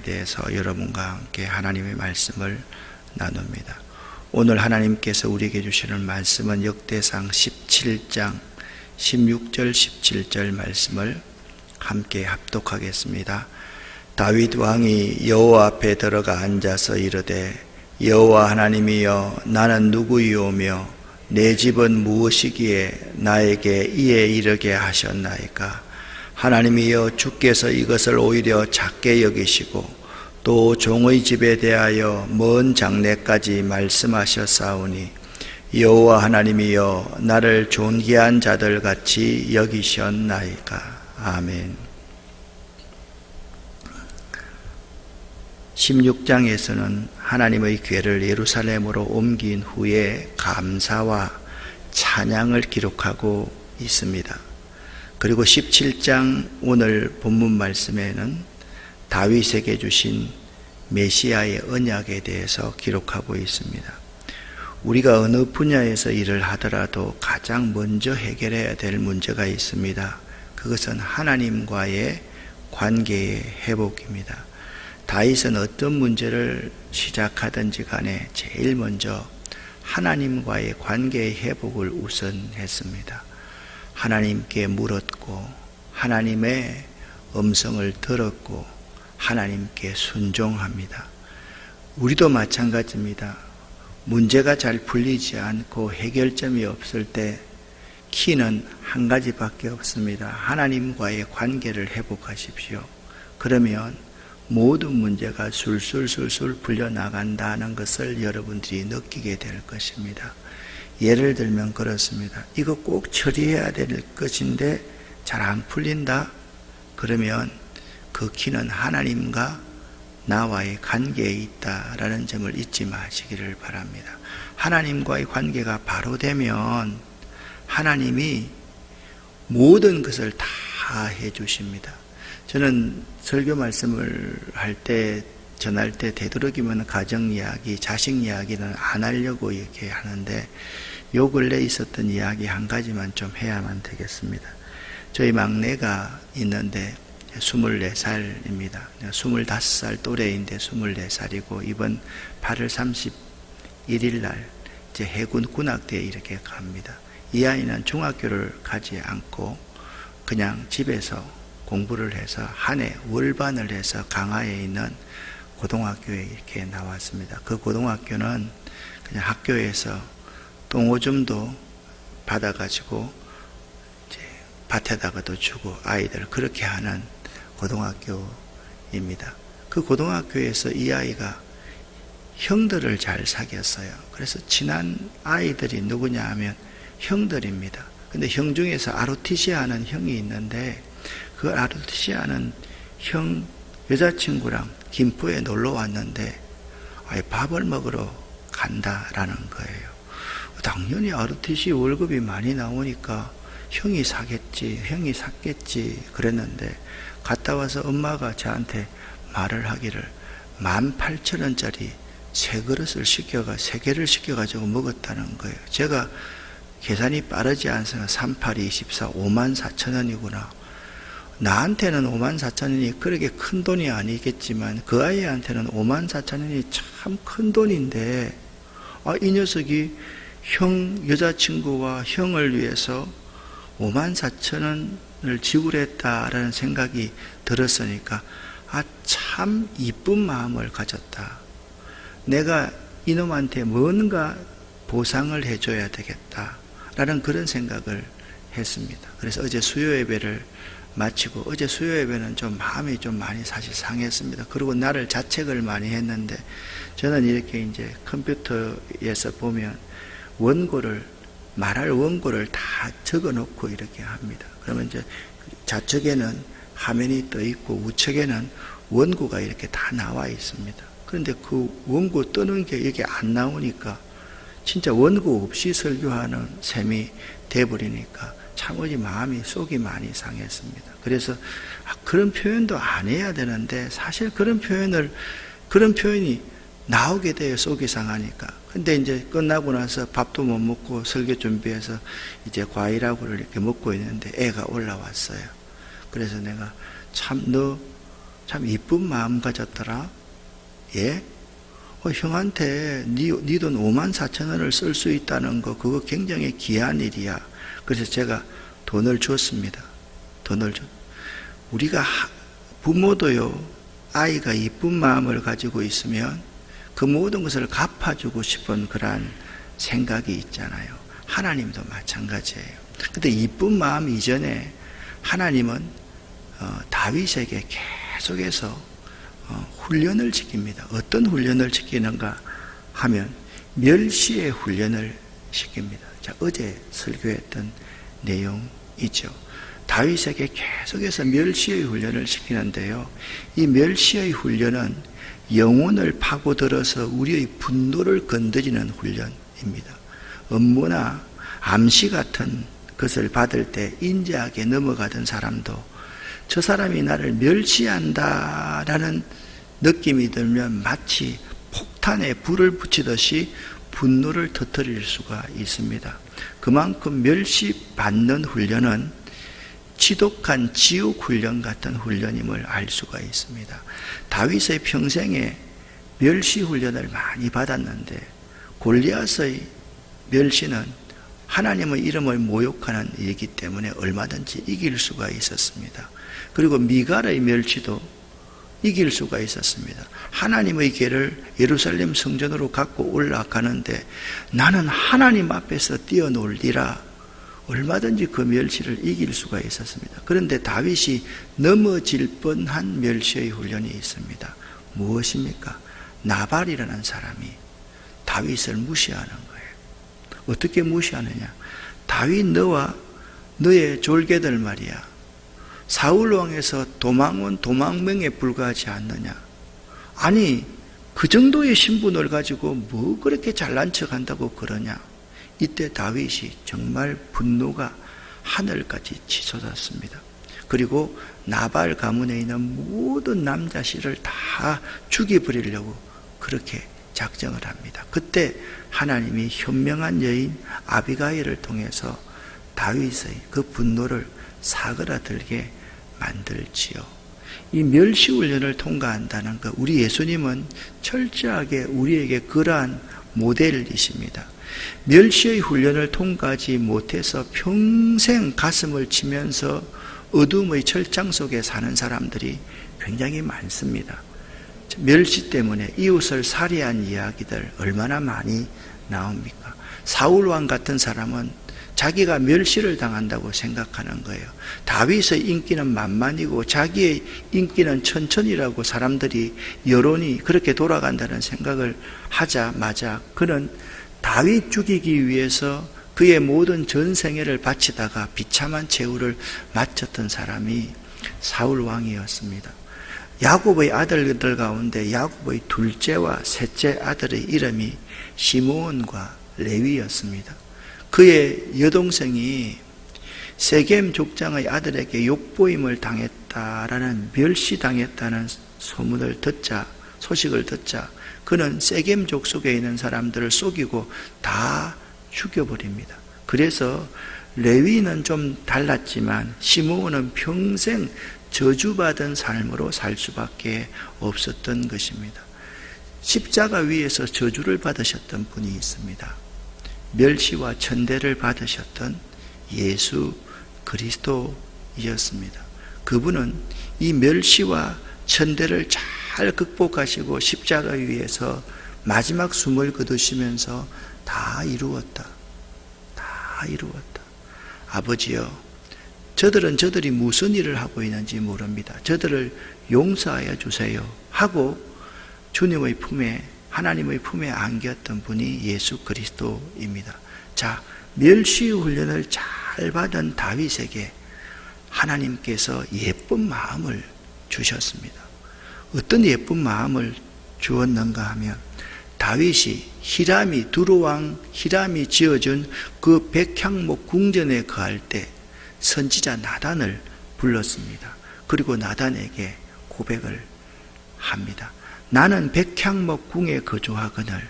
대해서 여러분과 함께 하나님의 말씀을 나눕니다. 오늘 하나님께서 우리에게 주시는 말씀은 역대상 17장 16절 17절 말씀을 함께 합독하겠습니다. 다윗 왕이 여호와 앞에 들어가 앉아서 이르되 여호와 하나님이여 나는 누구이오며 내 집은 무엇이기에 나에게 이에 이르게 하셨나이까. 하나님이여 주께서 이것을 오히려 작게 여기시고 또 종의 집에 대하여 먼 장래까지 말씀하셨사오니 여호와 하나님이여 나를 존귀한 자들 같이 여기셨나이까. 아멘. 16장에서는 하나님의 궤를 예루살렘으로 옮긴 후에 감사와 찬양을 기록하고 있습니다. 그리고 17장 오늘 본문 말씀에는 다윗에게 주신 메시아의 언약에 대해서 기록하고 있습니다. 우리가 어느 분야에서 일을 하더라도 가장 먼저 해결해야 될 문제가 있습니다. 그것은 하나님과의 관계의 회복입니다. 다윗은 어떤 문제를 시작하든지 간에 제일 먼저 하나님과의 관계의 회복을 우선했습니다. 하나님께 물었고 하나님의 음성을 들었고 하나님께 순종합니다. 우리도 마찬가지입니다. 문제가 잘 풀리지 않고 해결점이 없을 때 키는 한 가지밖에 없습니다. 하나님과의 관계를 회복하십시오. 그러면 모든 문제가 술술술술 풀려나간다는 것을 여러분들이 느끼게 될 것입니다. 예를 들면 그렇습니다. 이거 꼭 처리해야 될 것인데 잘 안 풀린다? 그러면 그 키는 하나님과 나와의 관계에 있다라는 점을 잊지 마시기를 바랍니다. 하나님과의 관계가 바로 되면 하나님이 모든 것을 다 해주십니다. 저는 설교 말씀을 할 때, 전할 때 되도록이면 가정 이야기, 자식 이야기는 안 하려고 이렇게 하는데 요 근래 있었던 이야기 한 가지만 좀 해야만 되겠습니다. 저희 막내가 있는데 24살입니다. 25살 또래인데 24살이고 이번 8월 31일 날 이제 해군 군악대에 이렇게 갑니다. 이 아이는 중학교를 가지 않고 그냥 집에서 공부를 해서 한 해 월반을 해서 강화에 있는 고등학교에 이렇게 나왔습니다. 그 고등학교는 그냥 학교에서 똥오줌도 받아가지고 이제 밭에다가도 주고 아이들 그렇게 하는 고등학교입니다. 그 고등학교에서 이 아이가 형들을 잘 사귀었어요. 그래서 친한 아이들이 누구냐 하면 형들입니다. 근데 형 중에서 ROTC 하는 형이 있는데 그 ROTC 하는 형 여자친구랑 김포에 놀러 왔는데 밥을 먹으러 간다라는 거예요. 당연히 ROTC 월급이 많이 나오니까 형이 사겠지, 형이 샀겠지 그랬는데 갔다 와서 엄마가 저한테 말을 하기를 18,000원짜리 세 그릇을 시켜가 세 개를 시켜가지고 먹었다는 거예요. 제가 계산이 빠르지 않아서 38, 24, 54,000원이구나. 나한테는 54,000원이 그렇게 큰 돈이 아니겠지만 그 아이한테는 54,000원이 참 큰 돈인데 이 녀석이 형 여자친구와 형을 위해서 54,000원을 지불했다라는 생각이 들었으니까 참 이쁜 마음을 가졌다. 내가 이놈한테 뭔가 보상을 해줘야 되겠다라는 그런 생각을 했습니다. 그래서 어제 수요 예배를 마치고 어제 수요 예배는 좀 마음이 좀 많이 사실 상했습니다. 그리고 나를 자책을 많이 했는데 저는 이렇게 이제 컴퓨터에서 보면 말할 원고를 다 적어 놓고 이렇게 합니다. 그러면 이제 좌측에는 화면이 떠 있고 우측에는 원고가 이렇게 다 나와 있습니다. 그런데 그 원고 뜨는 게 이게 안 나오니까 진짜 원고 없이 설교하는 셈이 돼버리니까 참으로 마음이 속이 많이 상했습니다. 그래서 그런 표현도 안 해야 되는데 사실 그런 표현이 나오게 돼요. 속이 상하니까. 근데 이제 끝나고 나서 밥도 못 먹고 설교 준비해서 이제 과일하고를 이렇게 먹고 있는데 애가 올라왔어요. 그래서 내가 참 너 참 이쁜 마음 가졌더라. 예? 형한테 네 돈 5만 4천 원을 쓸 수 있다는 거, 그거 굉장히 귀한 일이야. 그래서 제가 돈을 줬습니다. 우리가 부모도요, 아이가 이쁜 마음을 가지고 있으면 그 모든 것을 갚아주고 싶은 그러한 생각이 있잖아요. 하나님도 마찬가지예요. 근데 이쁜 마음 이전에 하나님은 다윗에게 계속해서 훈련을 시킵니다. 어떤 훈련을 시키는가 하면 멸시의 훈련을 시킵니다. 자, 어제 설교했던 내용이죠. 다윗에게 계속해서 멸시의 훈련을 시키는데요, 이 멸시의 훈련은 영혼을 파고들어서 우리의 분노를 건드리는 훈련입니다. 업무나 암시 같은 것을 받을 때 인자하게 넘어가던 사람도 저 사람이 나를 멸시한다라는 느낌이 들면 마치 폭탄에 불을 붙이듯이 분노를 터뜨릴 수가 있습니다. 그만큼 멸시받는 훈련은 지독한 지옥 훈련 같은 훈련임을 알 수가 있습니다. 다윗의 평생에 멸시 훈련을 많이 받았는데 골리앗의 멸시는 하나님의 이름을 모욕하는 일이기 때문에 얼마든지 이길 수가 있었습니다. 그리고 미갈의 멸시도 이길 수가 있었습니다. 하나님의 궤를 예루살렘 성전으로 갖고 올라가는데 나는 하나님 앞에서 뛰어놀리라, 얼마든지 그 멸시를 이길 수가 있었습니다. 그런데 다윗이 넘어질 뻔한 멸시의 훈련이 있습니다. 무엇입니까? 나발이라는 사람이 다윗을 무시하는 거예요. 어떻게 무시하느냐? 다윗, 너와 너의 졸개들 말이야, 사울왕에서 도망온 도망명에 불과하지 않느냐? 아니, 그 정도의 신분을 가지고 뭐 그렇게 잘난 척한다고 그러냐? 이때 다윗이 정말 분노가 하늘까지 치솟았습니다. 그리고 나발 가문에 있는 모든 남자씨를 다 죽여버리려고 그렇게 작정을 합니다. 그때 하나님이 현명한 여인 아비가일을 통해서 다윗의 그 분노를 사그라들게 만들지요. 이 멸시훈련을 통과한다는 것, 우리 예수님은 철저하게 우리에게 그러한 모델이십니다. 멸시의 훈련을 통과하지 못해서 평생 가슴을 치면서 어둠의 철장 속에 사는 사람들이 굉장히 많습니다. 멸시 때문에 이웃을 살해한 이야기들 얼마나 많이 나옵니까? 사울왕 같은 사람은 자기가 멸시를 당한다고 생각하는 거예요. 다윗의 인기는 만만이고 자기의 인기는 천천이라고 사람들이, 여론이 그렇게 돌아간다는 생각을 하자마자 그는 다윗 죽이기 위해서 그의 모든 전생애를 바치다가 비참한 최후를 마쳤던 사람이 사울 왕이었습니다. 야곱의 아들들 가운데 야곱의 둘째와 셋째 아들의 이름이 시므온과 레위였습니다. 그의 여동생이 세겜 족장의 아들에게 욕보임을 당했다라는, 멸시당했다는 소식을 듣자 그는 세겜 족속에 있는 사람들을 속이고 다 죽여버립니다. 그래서 레위는 좀 달랐지만 시므온은 평생 저주받은 삶으로 살 수밖에 없었던 것입니다. 십자가 위에서 저주를 받으셨던 분이 있습니다. 멸시와 천대를 받으셨던 예수 그리스도이었습니다. 그분은 이 멸시와 천대를 잘 극복하시고 십자가 위에서 마지막 숨을 거두시면서 다 이루었다. 아버지여, 저들이 무슨 일을 하고 있는지 모릅니다. 저들을 용서하여 주세요 하고 주님의 품에, 하나님의 품에 안겼던 분이 예수 그리스도입니다. 자, 멸시 훈련을 잘 받은 다윗에게 하나님께서 예쁜 마음을 주셨습니다. 어떤 예쁜 마음을 주었는가 하면 다윗이 두로왕 히람이 지어준 그 백향목 궁전에 거할 때 선지자 나단을 불렀습니다. 그리고 나단에게 고백을 합니다. 나는 백향목 궁에 거주하거늘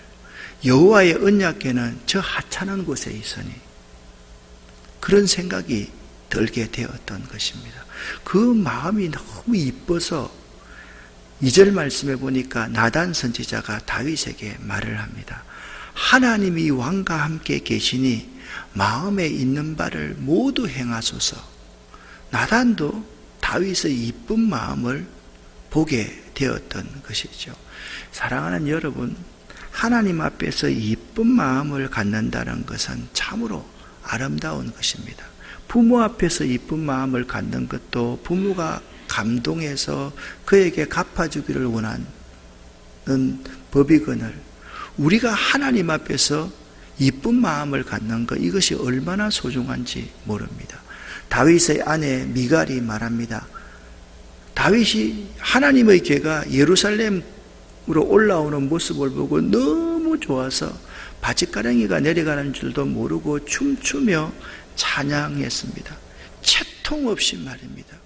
여호와의 언약궤는 저 하찮은 곳에 있으니, 그런 생각이 들게 되었던 것입니다. 그 마음이 너무 이뻐서 2절 말씀에 보니까 나단 선지자가 다윗에게 말을 합니다. 하나님이 왕과 함께 계시니 마음에 있는 바를 모두 행하소서. 나단도 다윗의 이쁜 마음을 보게 되었던 것이죠. 사랑하는 여러분, 하나님 앞에서 이쁜 마음을 갖는다는 것은 참으로 아름다운 것입니다. 부모 앞에서 이쁜 마음을 갖는 것도 부모가 감동해서 그에게 갚아주기를 원하는 법이거늘, 우리가 하나님 앞에서 이쁜 마음을 갖는 것, 이것이 얼마나 소중한지 모릅니다. 다윗의 아내 미갈이 말합니다. 다윗이 하나님의 괴가 예루살렘으로 올라오는 모습을 보고 너무 좋아서 바짓가랑이가 내려가는 줄도 모르고 춤추며 찬양했습니다. 채통 없이 말입니다.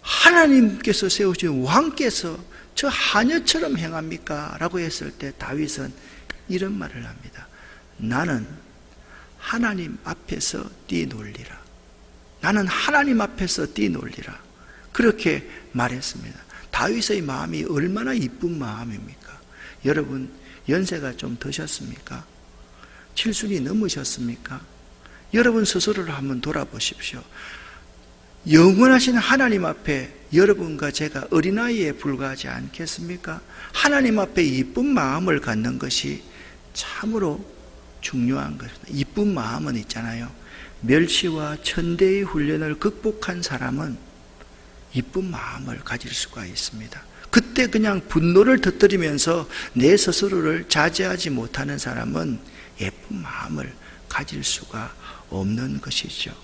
하나님께서 세우신 왕께서 저 하녀처럼 행합니까? 라고 했을 때 다윗은 이런 말을 합니다. 나는 하나님 앞에서 뛰놀리라. 나는 하나님 앞에서 뛰놀리라. 그렇게 말했습니다. 다윗의 마음이 얼마나 이쁜 마음입니까? 여러분, 연세가 좀 드셨습니까? 칠순이 넘으셨습니까? 여러분 스스로를 한번 돌아보십시오. 영원하신 하나님 앞에 여러분과 제가 어린아이에 불과하지 않겠습니까? 하나님 앞에 이쁜 마음을 갖는 것이 참으로 중요한 것입니다. 이쁜 마음은 있잖아요. 멸시와 천대의 훈련을 극복한 사람은 이쁜 마음을 가질 수가 있습니다. 그때 그냥 분노를 터뜨리면서 내 스스로를 자제하지 못하는 사람은 예쁜 마음을 가질 수가 없는 것이죠.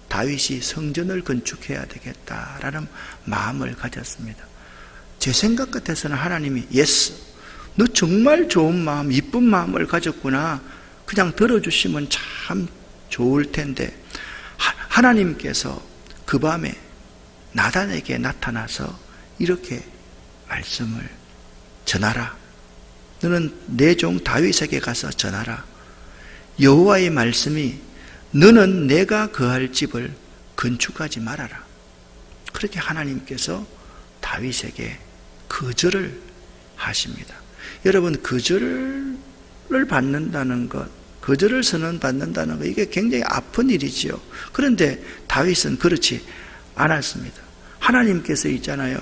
다윗이 성전을 건축해야 되겠다라는 마음을 가졌습니다. 제 생각 같아서는 하나님이 예스, 너 정말 좋은 마음, 이쁜 마음을 가졌구나, 그냥 들어주시면 참 좋을 텐데, 하나님께서 그 밤에 나단에게 나타나서 이렇게 말씀을 전하라. 너는 내 종 다윗에게 가서 전하라. 여호와의 말씀이 너는 내가 거할 집을 건축하지 말아라. 그렇게 하나님께서 다윗에게 거절을 하십니다. 여러분, 거절을 받는다는 것, 거절을 선언받는다는 것, 이게 굉장히 아픈 일이지요. 그런데 다윗은 그렇지 않았습니다. 하나님께서 있잖아요,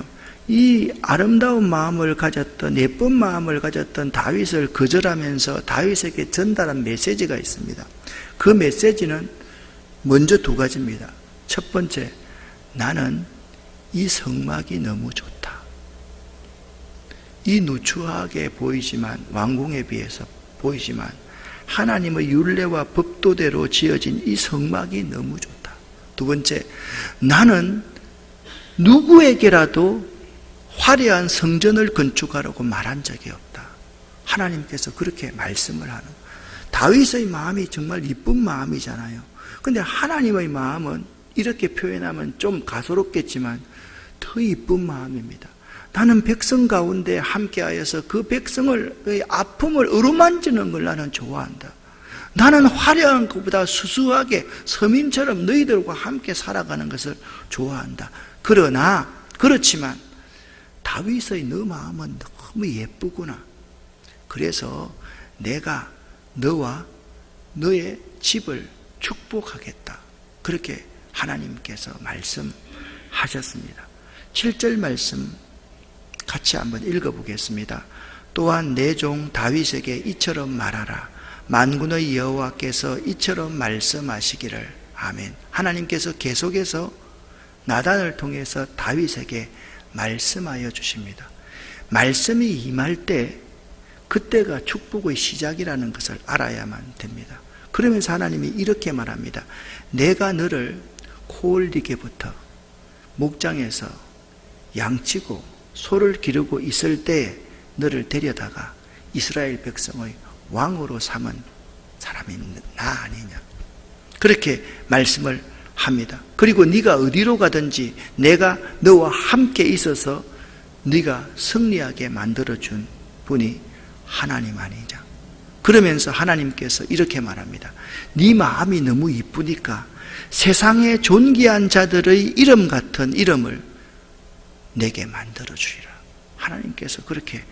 이 아름다운 마음을 가졌던, 예쁜 마음을 가졌던 다윗을 거절하면서 다윗에게 전달한 메시지가 있습니다. 그 메시지는 먼저 두 가지입니다. 첫 번째, 나는 이 성막이 너무 좋다. 이 누추하게 보이지만, 왕궁에 비해서 보이지만 하나님의 율례와 법도대로 지어진 이 성막이 너무 좋다. 두 번째, 나는 누구에게라도 화려한 성전을 건축하라고 말한 적이 없다. 하나님께서 그렇게 말씀을 하는, 다윗의 마음이 정말 이쁜 마음이잖아요. 근데 하나님의 마음은 이렇게 표현하면 좀 가소롭겠지만 더 이쁜 마음입니다. 나는 백성 가운데 함께하여서 그 백성의 아픔을 어루만지는 걸 나는 좋아한다. 나는 화려한 것보다 수수하게 서민처럼 너희들과 함께 살아가는 것을 좋아한다. 그렇지만 다윗의 너 마음은 너무 예쁘구나. 그래서 내가 너와 너의 집을 축복하겠다. 그렇게 하나님께서 말씀하셨습니다. 7절 말씀 같이 한번 읽어보겠습니다. 또한 내 종 다윗에게 이처럼 말하라. 만군의 여호와께서 이처럼 말씀하시기를. 아멘. 하나님께서 계속해서 나단을 통해서 다윗에게 말씀하여 주십니다. 말씀이 임할 때 그때가 축복의 시작이라는 것을 알아야만 됩니다. 그러면서 하나님이 이렇게 말합니다. 내가 너를 코올리게부터 목장에서 양치고 소를 기르고 있을 때 너를 데려다가 이스라엘 백성의 왕으로 삼은 사람이 나 아니냐. 그렇게 말씀을 합니다. 그리고 네가 어디로 가든지 내가 너와 함께 있어서 네가 승리하게 만들어준 분이 하나님 아니냐. 그러면서 하나님께서 이렇게 말합니다. 네 마음이 너무 이쁘니까 세상의 존귀한 자들의 이름 같은 이름을 내게 만들어주리라. 하나님께서 그렇게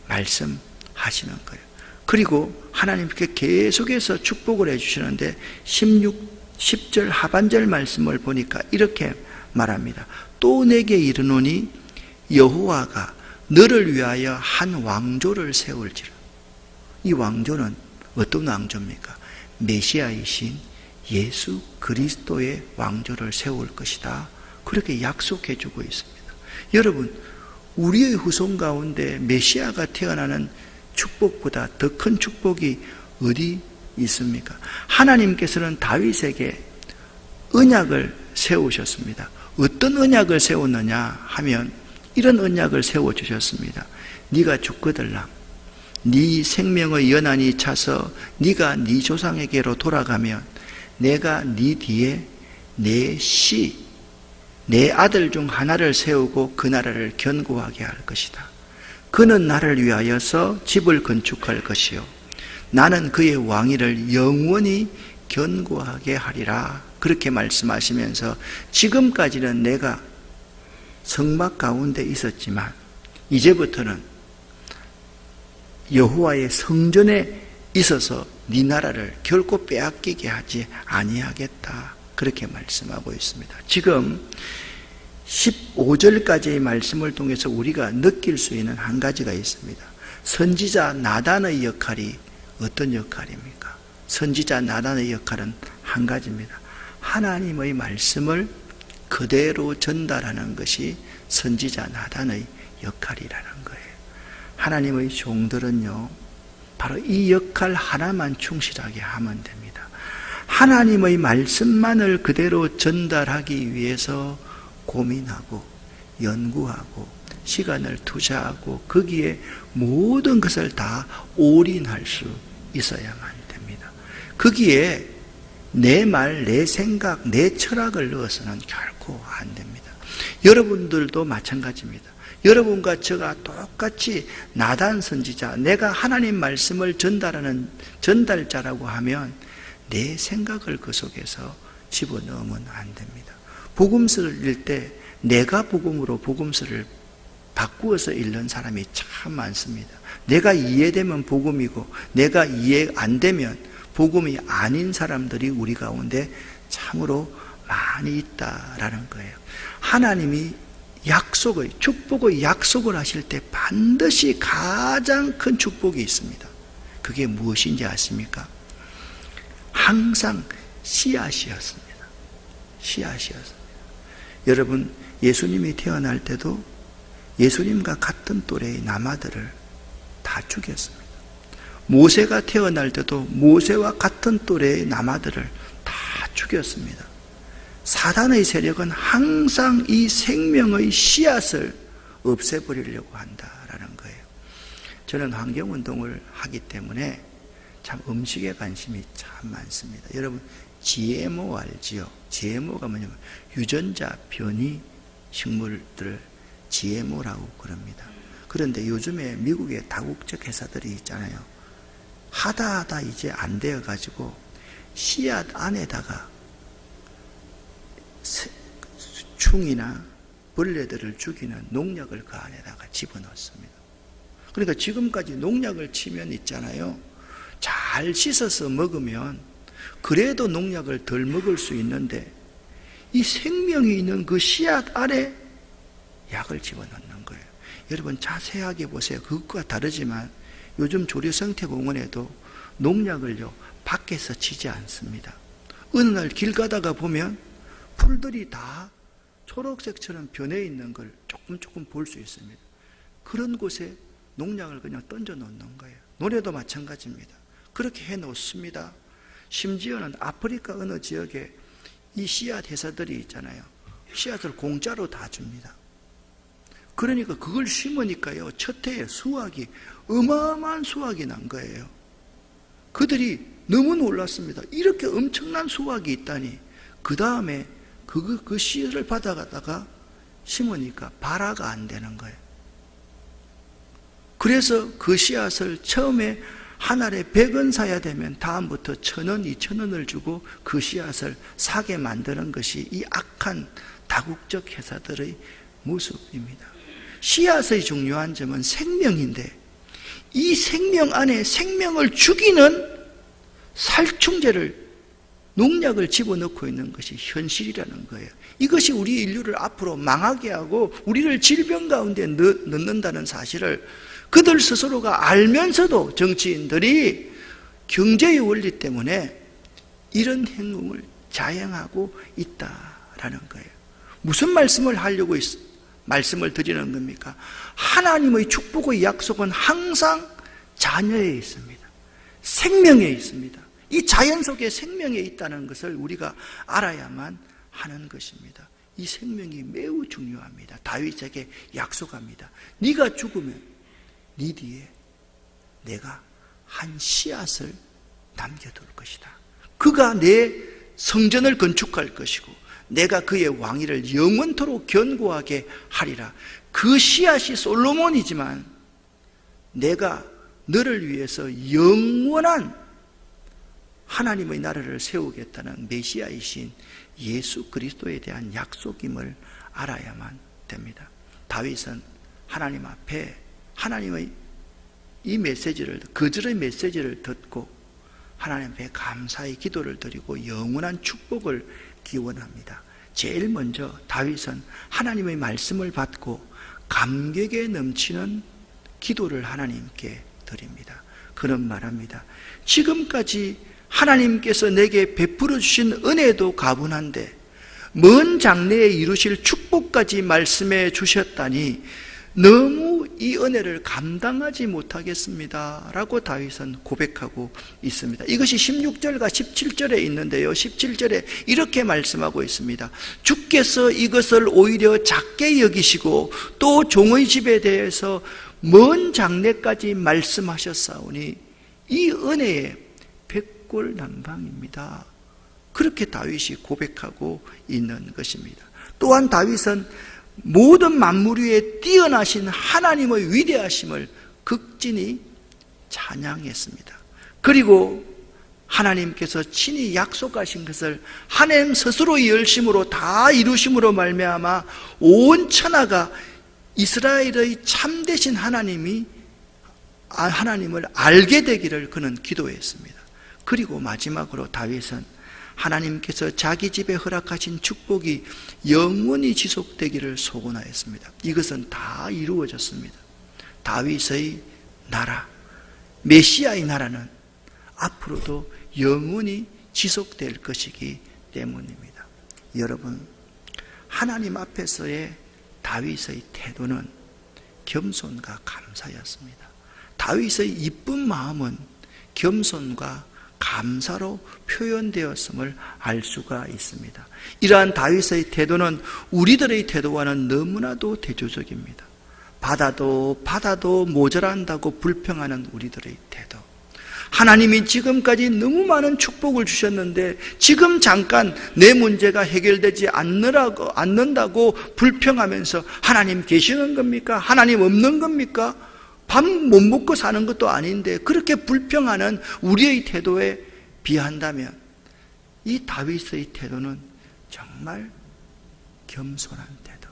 말씀하시는 거예요. 그리고 하나님께 계속해서 축복을 해주시는데 10절 하반절 말씀을 보니까 이렇게 말합니다. 또 내게 이르노니 여호와가 너를 위하여 한 왕조를 세울지라. 이 왕조는 어떤 왕조입니까? 메시아이신 예수 그리스도의 왕조를 세울 것이다. 그렇게 약속해 주고 있습니다. 여러분, 우리의 후손 가운데 메시아가 태어나는 축복보다 더 큰 축복이 어디 있습니까? 하나님께서는 다윗에게 언약을 세우셨습니다. 어떤 언약을 세웠느냐 하면 이런 언약을 세워주셨습니다. 네가 죽거들라 네 생명의 연한이 차서 네가 네 조상에게로 돌아가면 내가 네 뒤에 내 아들 중 하나를 세우고 그 나라를 견고하게 할 것이다. 그는 나를 위하여서 집을 건축할 것이요 나는 그의 왕위를 영원히 견고하게 하리라. 그렇게 말씀하시면서 지금까지는 내가 성막 가운데 있었지만 이제부터는 여호와의 성전에 있어서 네 나라를 결코 빼앗기게 하지 아니하겠다. 그렇게 말씀하고 있습니다. 지금 15절까지의 말씀을 통해서 우리가 느낄 수 있는 한 가지가 있습니다. 선지자 나단의 역할이 어떤 역할입니까? 선지자 나단의 역할은 한 가지입니다. 하나님의 말씀을 그대로 전달하는 것이 선지자 나단의 역할이라는 거예요. 하나님의 종들은요, 바로 이 역할 하나만 충실하게 하면 됩니다. 하나님의 말씀만을 그대로 전달하기 위해서 고민하고 연구하고 시간을 투자하고 거기에 모든 것을 다 올인할 수 있어야만 됩니다. 거기에 내 말, 내 생각, 내 철학을 넣어서는 결코 안 됩니다. 여러분들도 마찬가지입니다. 여러분과 저가 똑같이 나단 선지자, 내가 하나님 말씀을 전달하는 전달자라고 하면 내 생각을 그 속에서 집어넣으면 안 됩니다. 복음서를 읽을 때 내가 복음으로 복음서를 바꾸어서 읽는 사람이 참 많습니다. 내가 이해되면 복음이고 내가 이해 안 되면 복음이 아닌 사람들이 우리 가운데 참으로 많이 있다라는 거예요. 하나님이 약속의, 축복의 약속을 하실 때 반드시 가장 큰 축복이 있습니다. 그게 무엇인지 아십니까? 항상 씨앗이었습니다. 씨앗이었습니다. 여러분, 예수님이 태어날 때도 예수님과 같은 또래의 남아들을 다 죽였습니다. 모세가 태어날 때도 모세와 같은 또래의 남아들을 다 죽였습니다. 사단의 세력은 항상 이 생명의 씨앗을 없애버리려고 한다라는 거예요. 저는 환경운동을 하기 때문에 참 음식에 관심이 참 많습니다. 여러분, GMO 알지요? GMO가 뭐냐면 유전자 변이 식물들을 GMO라고 그럽니다. 그런데 요즘에 미국의 다국적 회사들이 있잖아요. 하다 이제 안 되어가지고 씨앗 안에다가 충이나 벌레들을 죽이는 농약을 그 안에다가 집어넣습니다. 그러니까 지금까지 농약을 치면 있잖아요. 잘 씻어서 먹으면 그래도 농약을 덜 먹을 수 있는데 이 생명이 있는 그 씨앗 안에 약을 집어넣는 거예요. 여러분 자세하게 보세요. 그것과 다르지만 요즘 조류생태공원에도 농약을요 밖에서 치지 않습니다. 어느 날 길 가다가 보면 풀들이 다 초록색처럼 변해 있는 걸 조금 볼 수 있습니다. 그런 곳에 농약을 그냥 던져 놓는 거예요. 노래도 마찬가지입니다. 그렇게 해 놓습니다. 심지어는 아프리카 어느 지역에 이 씨앗 회사들이 있잖아요. 씨앗을 공짜로 다 줍니다. 그러니까 그걸 심으니까요, 첫 해에 수확이 어마어마한 수확이 난 거예요. 그들이 너무 놀랐습니다. 이렇게 엄청난 수확이 있다니. 그 다음에 그 씨를 받아가다가 심으니까 발화가 안 되는 거예요. 그래서 그 씨앗을 처음에 한 알에 100원 사야 되면 다음부터 1,000원, 2,000원을 주고 그 씨앗을 사게 만드는 것이 이 악한 다국적 회사들의 모습입니다. 씨앗의 중요한 점은 생명인데 이 생명 안에 생명을 죽이는 살충제를, 농약을 집어넣고 있는 것이 현실이라는 거예요. 이것이 우리 인류를 앞으로 망하게 하고 우리를 질병 가운데 넣는다는 사실을 그들 스스로가 알면서도 정치인들이 경제의 원리 때문에 이런 행동을 자행하고 있다라는 거예요. 무슨 말씀을 하려고 말씀을 드리는 겁니까? 하나님의 축복의 약속은 항상 자녀에 있습니다. 생명에 있습니다. 이 자연 속에 생명에 있다는 것을 우리가 알아야만 하는 것입니다. 이 생명이 매우 중요합니다. 다윗에게 약속합니다. 네가 죽으면 네 뒤에 내가 한 씨앗을 남겨둘 것이다. 그가 내 성전을 건축할 것이고 내가 그의 왕위를 영원토록 견고하게 하리라. 그 씨앗이 솔로몬이지만 내가 너를 위해서 영원한 하나님의 나라를 세우겠다는 메시아이신 예수 그리스도에 대한 약속임을 알아야만 됩니다. 다윗은 하나님 앞에 하나님의 이 메시지를, 거절의 메시지를 듣고 하나님 앞에 감사의 기도를 드리고 영원한 축복을 기원합니다. 제일 먼저 다윗은 하나님의 말씀을 받고 감격에 넘치는 기도를 하나님께 드립니다. 그는 말합니다. 지금까지 하나님께서 내게 베풀어 주신 은혜도 가분한데 먼 장래에 이루실 축복까지 말씀해 주셨다니 너무 이 은혜를 감당하지 못하겠습니다 라고 다윗은 고백하고 있습니다. 이것이 16절과 17절에 있는데요, 17절에 이렇게 말씀하고 있습니다. 주께서 이것을 오히려 작게 여기시고 또 종의 집에 대해서 먼 장래까지 말씀하셨사오니 이 은혜의 백골난방입니다. 그렇게 다윗이 고백하고 있는 것입니다. 또한 다윗은 모든 만물 위에 뛰어나신 하나님의 위대하심을 극진히 찬양했습니다. 그리고 하나님께서 친히 약속하신 것을 하나님 스스로의 열심으로 다 이루심으로 말미암아 온 천하가 이스라엘의 참되신 하나님을 알게 되기를 그는 기도했습니다. 그리고 마지막으로 다윗은 하나님께서 자기 집에 허락하신 축복이 영원히 지속되기를 소원하였습니다. 이것은 다 이루어졌습니다. 다윗의 나라, 메시아의 나라는 앞으로도 영원히 지속될 것이기 때문입니다. 여러분, 하나님 앞에서의 다윗의 태도는 겸손과 감사였습니다. 다윗의 이쁜 마음은 겸손과 감사로 표현되었음을 알 수가 있습니다. 이러한 다윗의 태도는 우리들의 태도와는 너무나도 대조적입니다. 받아도 모자란다고 불평하는 우리들의 태도. 하나님이 지금까지 너무 많은 축복을 주셨는데 지금 잠깐 내 문제가 해결되지 않는다고 불평하면서 하나님 계시는 겁니까? 하나님 없는 겁니까? 밥 못 먹고 사는 것도 아닌데 그렇게 불평하는 우리의 태도에 비한다면 이 다윗의 태도는 정말 겸손한 태도,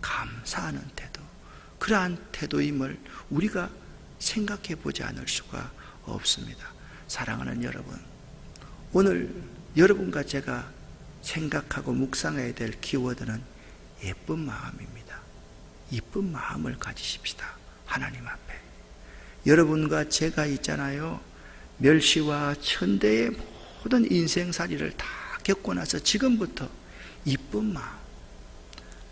감사하는 태도, 그러한 태도임을 우리가 생각해 보지 않을 수가 없습니다. 사랑하는 여러분, 오늘 여러분과 제가 생각하고 묵상해야 될 키워드는 예쁜 마음입니다. 예쁜 마음을 가지십시다. 하나님 앞에. 여러분과 제가 있잖아요. 멸시와 천대의 모든 인생살이를 다 겪고 나서 지금부터 이쁜 마음,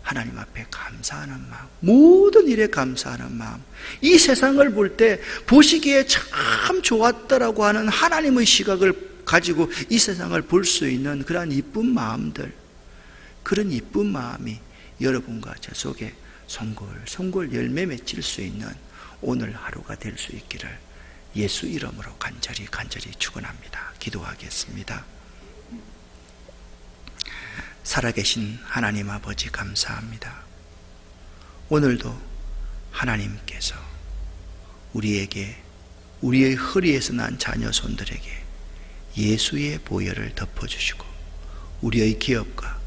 하나님 앞에 감사하는 마음, 모든 일에 감사하는 마음, 이 세상을 볼 때 보시기에 참 좋았다라고 하는 하나님의 시각을 가지고 이 세상을 볼 수 있는 그러한 이쁜 마음들, 그런 이쁜 마음이 여러분과 저 속에 송골송골 열매 맺힐 수 있는 오늘 하루가 될 수 있기를 예수 이름으로 간절히 축원합니다. 기도하겠습니다. 살아계신 하나님 아버지 감사합니다. 오늘도 하나님께서 우리에게, 우리의 허리에서 난 자녀 손들에게 예수의 보혈을 덮어주시고 우리의 기업과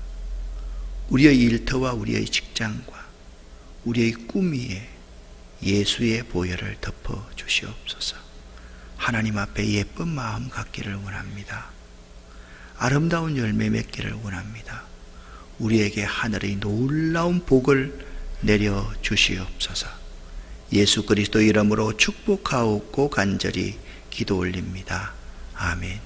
우리의 일터와 우리의 직장과 우리의 꿈 위에 예수의 보혈을 덮어 주시옵소서. 하나님 앞에 예쁜 마음 갖기를 원합니다. 아름다운 열매 맺기를 원합니다. 우리에게 하늘의 놀라운 복을 내려 주시옵소서. 예수 그리스도 이름으로 축복하옵고 간절히 기도 올립니다. 아멘.